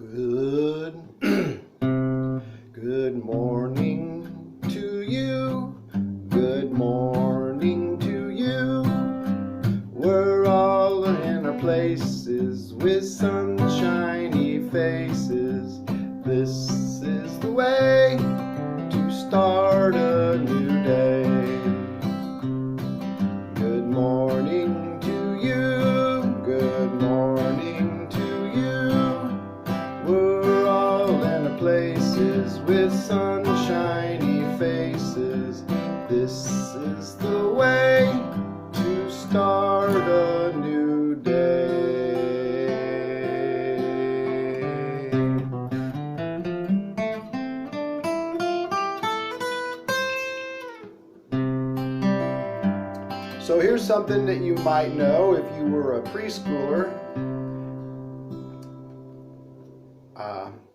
Good, good morning to you. Good morning to you. We're all in our places with sunshiny faces. This is the way to start a new day. Good morning to you. Good morning to you. We're all in our places with sunshiny faces. This is the way to start a new day. So here's something that you might know if you were a preschooler.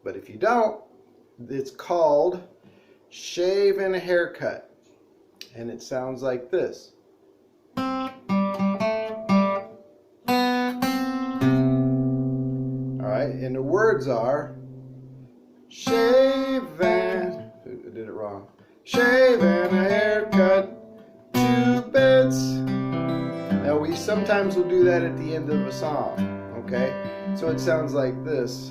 But if you don't, it's called shave and a haircut. And it sounds like this. Alright, and the words are shave and, I did it wrong. Shave and a haircut, 2 bits. Now we sometimes will do that at the end of a song, okay? So it sounds like this.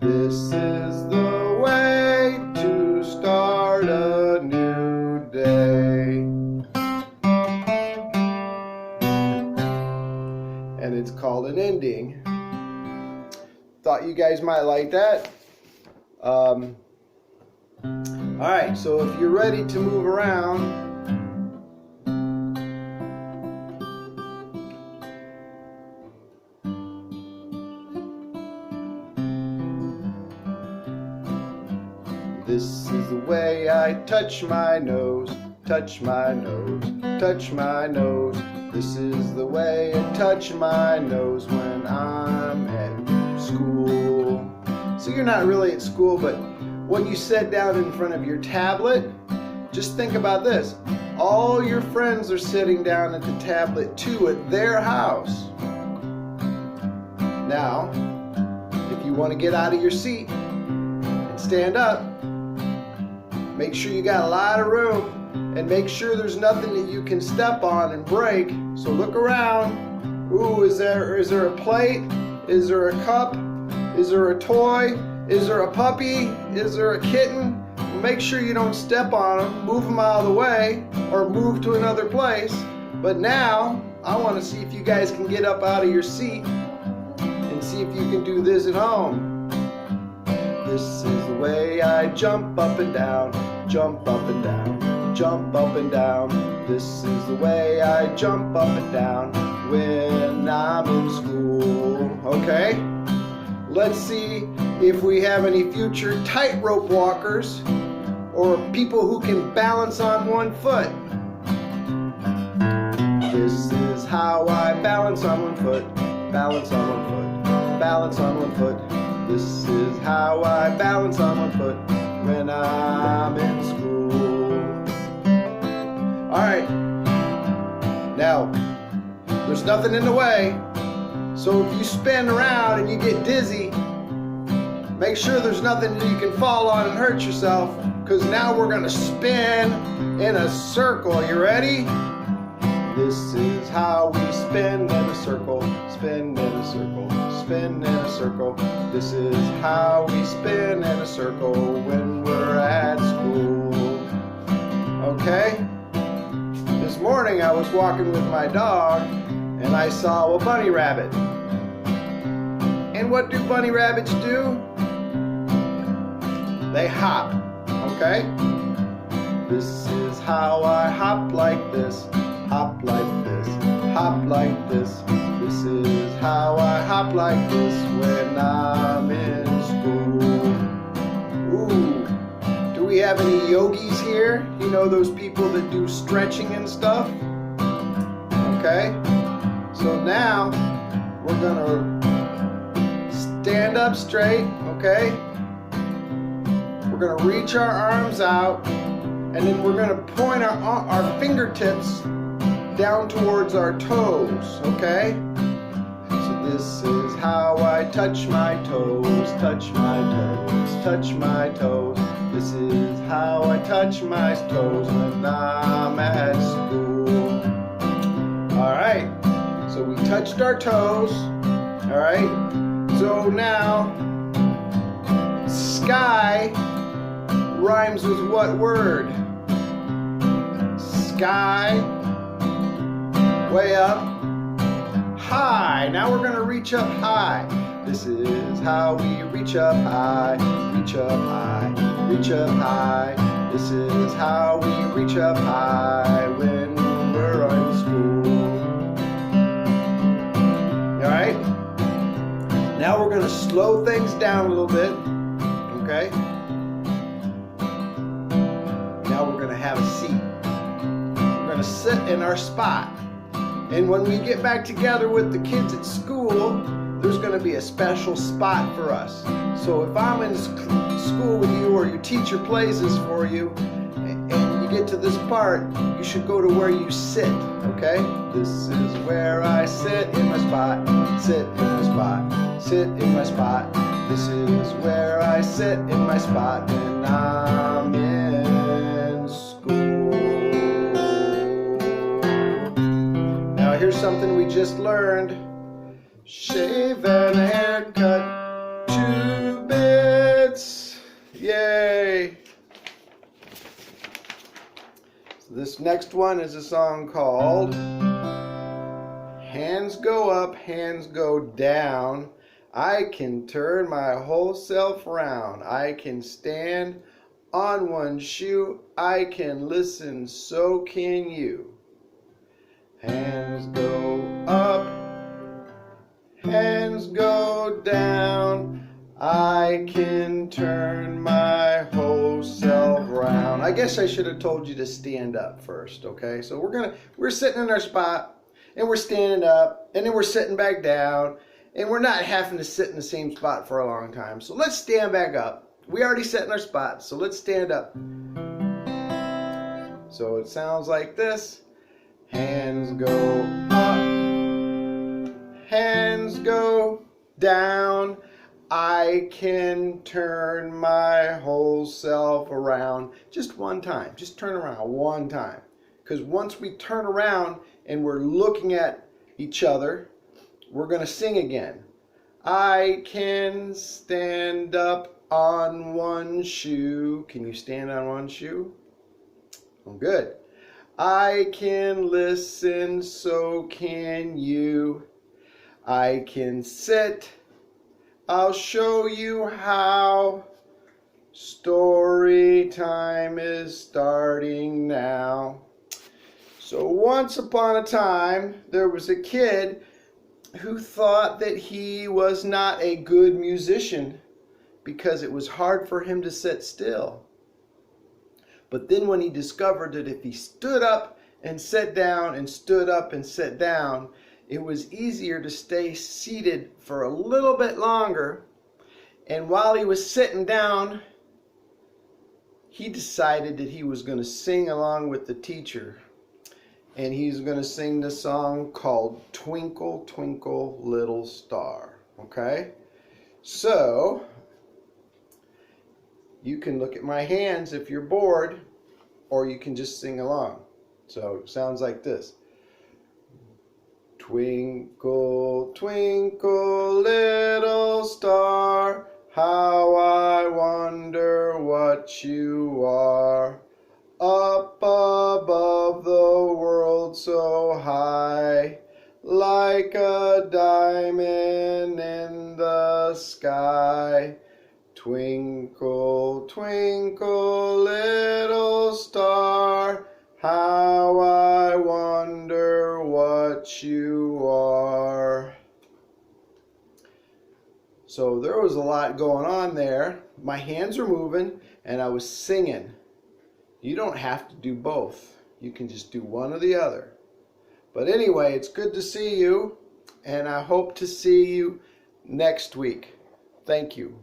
This is the way to start a new day. And it's called an ending. Thought you guys might like that. Alright, so if you're ready to move around, this is the way I touch my nose, touch my nose, touch my nose. This is the way I touch my nose when I'm at school. So you're not really at school, but when you sit down in front of your tablet, just think about this. All your friends are sitting down at the tablet too at their house. Now, if you want to get out of your seat and stand up, make sure you got a lot of room and make sure there's nothing that you can step on and break. So look around. Ooh, is there a plate? Is there a cup? Is there a toy? Is there a puppy? Is there a kitten? Make sure you don't step on them. Move them out of the way or move to another place. But now, I want to see if you guys can get up out of your seat and see if you can do this at home. This is the way I jump up and down, jump up and down, jump up and down. This is the way I jump up and down when I'm in school. Okay? Let's see if we have any future tightrope walkers or people who can balance on one foot. This is how I balance on one foot, balance on one foot, balance on one foot. This is how I balance on one foot when I'm in school. Alright, now, there's nothing in the way, so if you spin around and you get dizzy, make sure there's nothing that you can fall on and hurt yourself, because now we're going to spin in a circle. You ready? This is how we spin in a circle, spin in a circle, spin in a circle. This is how we spin in a circle when we're at school. Okay? This morning I was walking with my dog and I saw a bunny rabbit. And what do bunny rabbits do? They hop. Okay? This is how I hop like this, hop like this, hop like this. This is how I hop like this when I'm in school. Ooh, do we have any yogis here? You know, those people that do stretching and stuff? Okay, so now we're gonna stand up straight, okay? We're gonna reach our arms out and then we're gonna point our fingertips down towards our toes, okay? So This is how I touch my toes, touch my toes, touch my toes. This is how I touch my toes when I'm at school. Alright, so we touched our toes. Alright, so now sky rhymes with what word? Sky, way up, high. Now we're going to reach up high. This is how we reach up high, reach up high, reach up high. This is how we reach up high when we're in school. Alright? Now we're going to slow things down a little bit. Okay? Now we're going to have a seat. We're going to sit in our spot. And when we get back together with the kids at school, there's going to be a special spot for us. So if I'm in school with you or your teacher plays this for you, and you get to this part, you should go to where you sit, okay? This is where I sit in my spot, sit in my spot, sit in my spot. This is where I sit in my spot when I'm in school. Now here's something we just learned. Shave and a haircut, 2 bits. Yay! So this next one is a song called Hands Go Up, Hands Go Down. I can turn my whole self round. I can stand on one shoe. I can listen, so can you. Hands go up, hands go down. I can turn my whole self round. I guess I should have told you to stand up first, okay? So we're sitting in our spot, and we're standing up, and then we're sitting back down, and we're not having to sit in the same spot for a long time. So let's stand back up. We already sat in our spot, so let's stand up. So it sounds like this. Hands go up, hands go down. I can turn my whole self around. Just one time. Just turn around one time. Because once we turn around and we're looking at each other, we're going to sing again. I can stand up on one shoe. Can you stand on one shoe? Oh, good. I can listen, so can you. I can sit. I'll show you how. Story time is starting now. So once upon a time, there was a kid who thought that he was not a good musician because it was hard for him to sit still. But then when he discovered that if he stood up and sat down and stood up and sat down, it was easier to stay seated for a little bit longer. And while he was sitting down, he decided that he was going to sing along with the teacher. And he's going to sing the song called Twinkle, Twinkle, Little Star. Okay? So you can look at my hands if you're bored, or you can just sing along. So it sounds like this. Twinkle, twinkle, little star, how I wonder what you are. Up above the world so high, like a diamond in the sky. Twinkle, twinkle, little star, how I wonder what you are. So there was a lot going on there. My hands were moving and I was singing. You don't have to do both. You can just do one or the other. But anyway, it's good to see you, and I hope to see you next week. Thank you.